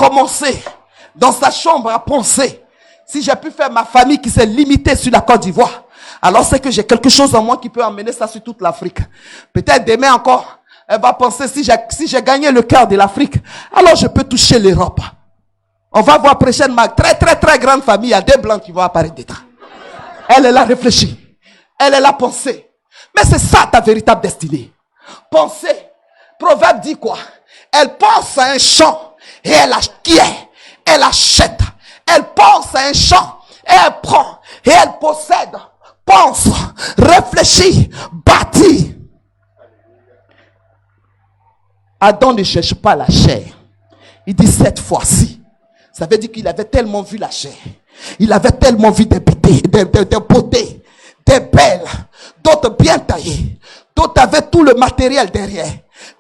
commencé dans sa chambre à penser, si j'ai pu faire ma famille qui s'est limitée sur la Côte d'Ivoire, alors c'est que j'ai quelque chose en moi qui peut emmener ça sur toute l'Afrique. Peut-être demain encore, elle va penser, si j'ai gagné le cœur de l'Afrique, alors je peux toucher l'Europe. On va voir prochainement, très très très grande famille, il y a des blancs qui vont apparaître dedans. Elle est là réfléchie. Elle est là pensée. Mais c'est ça ta véritable destinée. Penser. Proverbe dit quoi? Elle pense à un champ et elle acquiert. Elle achète. Elle pense à un champ et elle prend. Et elle possède. Pense. Réfléchit. Bâtit. Adam ne cherche pas la chair. Il dit cette fois-ci. Ça veut dire qu'il avait tellement vu la chair. Il avait tellement vu des beautés, des belles, d'autres bien taillées, d'autres avaient tout le matériel derrière.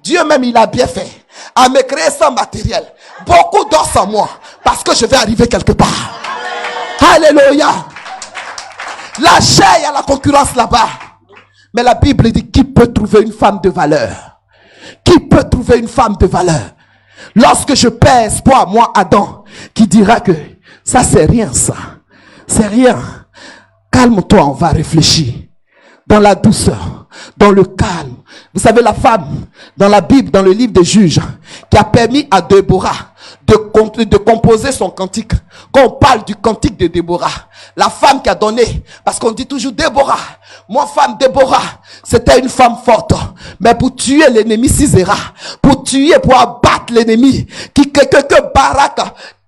Dieu même, il a bien fait à me créer sans matériel. Beaucoup d'os en moi, parce que je vais arriver quelque part. Alléluia. La chair, il y a la concurrence là-bas. Mais la Bible dit, qui peut trouver une femme de valeur? Qui peut trouver une femme de valeur? Lorsque je perds espoir, moi, Adam, qui dira que ça c'est rien, ça. C'est rien. Calme-toi, on va réfléchir. Dans la douceur, dans le calme. Vous savez, la femme, dans la Bible, dans le livre des Juges, qui a permis à Déborah de composer son cantique. Quand on parle du cantique de Déborah, la femme qui a donné, parce qu'on dit toujours Déborah, moi femme Déborah, c'était une femme forte, mais pour tuer l'ennemi Sisera, pour abattre l'ennemi, que Barak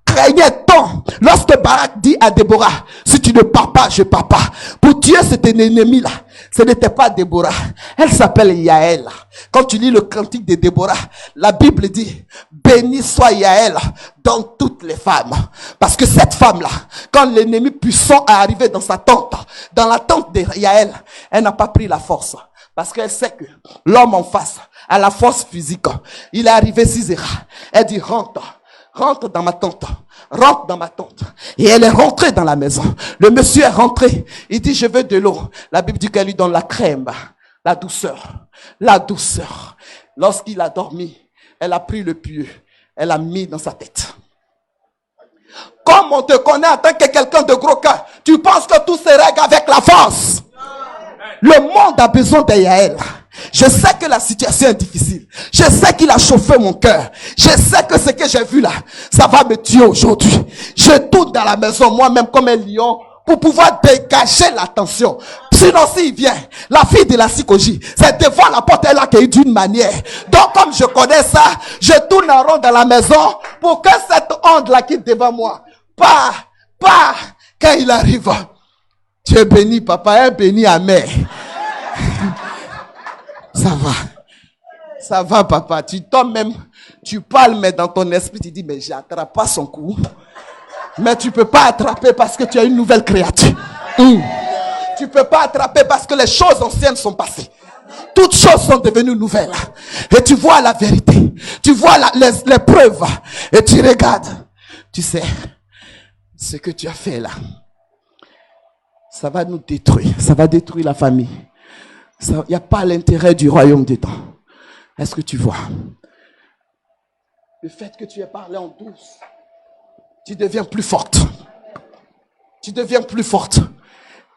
craignait tant, lorsque Barak dit à Déborah, si tu ne pars pas, je pars pas, pour tuer cet ennemi-là, ce n'était pas Déborah, elle s'appelle Yaël. Quand tu lis le cantique de Déborah, la Bible dit, béni soit Yaël dans toutes les femmes. Parce que cette femme-là, quand l'ennemi puissant est arrivé dans sa tente, dans la tente de Yaël, elle n'a pas pris la force. Parce qu'elle sait que l'homme en face a la force physique. Il est arrivé Sisera. Elle dit, rentre dans ma tente. Rentre dans ma tente. Et elle est rentrée dans la maison. Le monsieur est rentré. Il dit, je veux de l'eau. La Bible dit qu'elle lui donne la crème. La douceur. La douceur. Lorsqu'il a dormi, elle a pris le pieu. Elle a mis dans sa tête. Comme on te connaît en tant que quelqu'un de gros cœur, tu penses que tout se règle avec la force. Le monde a besoin de Yaël. Je sais que la situation est difficile. Je sais qu'il a chauffé mon cœur. Je sais que ce que j'ai vu là, ça va me tuer aujourd'hui. Je tourne dans la maison moi-même comme un lion pour pouvoir dégager la tension. Sinon, s'il vient, la fille de la psychologie, c'est devant la porte, elle a accueilli d'une manière. Donc, comme je connais ça, je tourne en rond dans la maison pour que cette onde-là quitte devant moi. Pas, quand il arrive. Tu es béni, papa, elle est bénie, amen. Ça va, papa. Tu tombes même, tu parles, mais dans ton esprit, tu dis, mais j'attrape pas son cou. Mais tu peux pas attraper parce que tu as une nouvelle créature. Tu peux pas attraper parce que les choses anciennes sont passées. Toutes choses sont devenues nouvelles. Et tu vois la vérité. Tu vois les preuves. Et tu regardes. Tu sais, ce que tu as fait là, ça va nous détruire. Ça va détruire la famille. Il n'y a pas l'intérêt du royaume dedans. Est-ce que tu vois? Le fait que tu aies parlé en douce, tu deviens plus forte. Tu deviens plus forte.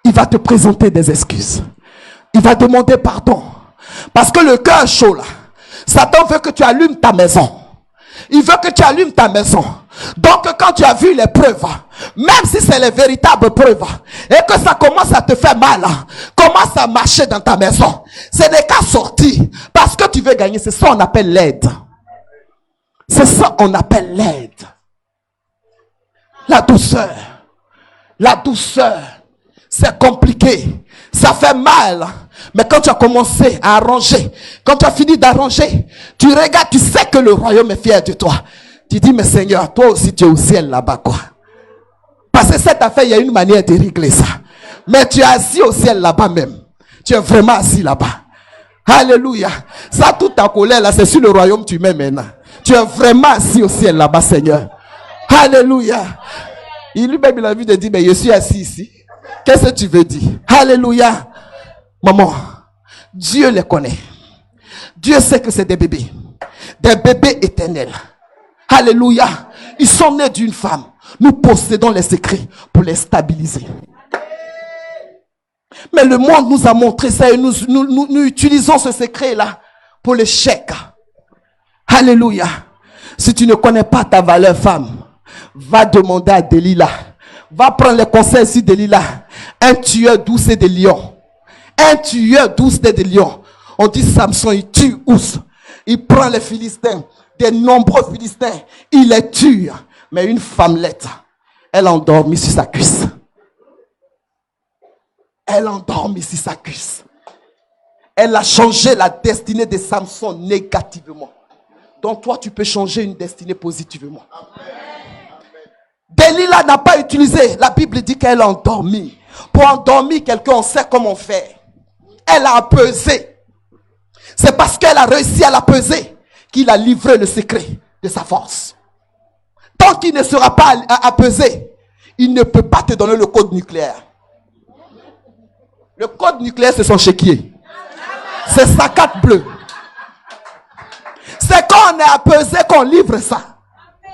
Il va te présenter des excuses. Il va demander pardon. Parce que le cœur chaud là, Satan veut que tu allumes ta maison. Il veut que tu allumes ta maison. Donc quand tu as vu les preuves, même si c'est les véritables preuves, et que ça commence à te faire mal, commence à marcher dans ta maison, ce n'est qu'à sortir. Parce que tu veux gagner, c'est ça qu'on appelle l'aide. C'est ça qu'on appelle l'aide. La douceur. La douceur. C'est compliqué. Ça fait mal. Mais quand tu as commencé à arranger, quand tu as fini d'arranger, tu regardes, tu sais que le royaume est fier de toi. Tu dis, mais Seigneur, toi aussi tu es au ciel là-bas, quoi. Parce que cette affaire, il y a une manière de régler ça. Mais tu es assis au ciel là-bas même. Tu es vraiment assis là-bas. Alléluia. Ça, toute ta colère là, c'est sur le royaume que tu mets maintenant. Tu es vraiment assis au ciel là-bas, Seigneur. Alléluia. Lui-même, il a vu de dire, mais je suis assis ici. Qu'est-ce que tu veux dire? Alléluia. Maman, Dieu les connaît. Dieu sait que c'est des bébés éternels. Alléluia. Ils sont nés d'une femme. Nous possédons les secrets pour les stabiliser. Mais le monde nous a montré ça et nous utilisons ce secret-là pour l'échec. Alléluia. Si tu ne connais pas ta valeur femme, va demander à Delilah. Va prendre les conseils ici de Delilah. Un tueur douce et des lions. Un tueur douce et des lions. On dit Samson, il tue Ous. Il prend les Philistins, des nombreux Philistins. Il les tue. Mais une femmelette, elle a endormi sur sa cuisse. Elle a endormi sur sa cuisse. Elle a changé la destinée de Samson négativement. Donc toi, tu peux changer une destinée positivement. Delilah n'a pas utilisé. La Bible dit qu'elle a endormi. Pour endormir quelqu'un, on sait comment faire. Elle a pesé. C'est parce qu'elle a réussi à la peser qu'il a livré le secret de sa force. Tant qu'il ne sera pas apaisé, il ne peut pas te donner le code nucléaire. Le code nucléaire, c'est son chéquier. C'est sa carte bleue. C'est quand on est apaisé qu'on livre ça.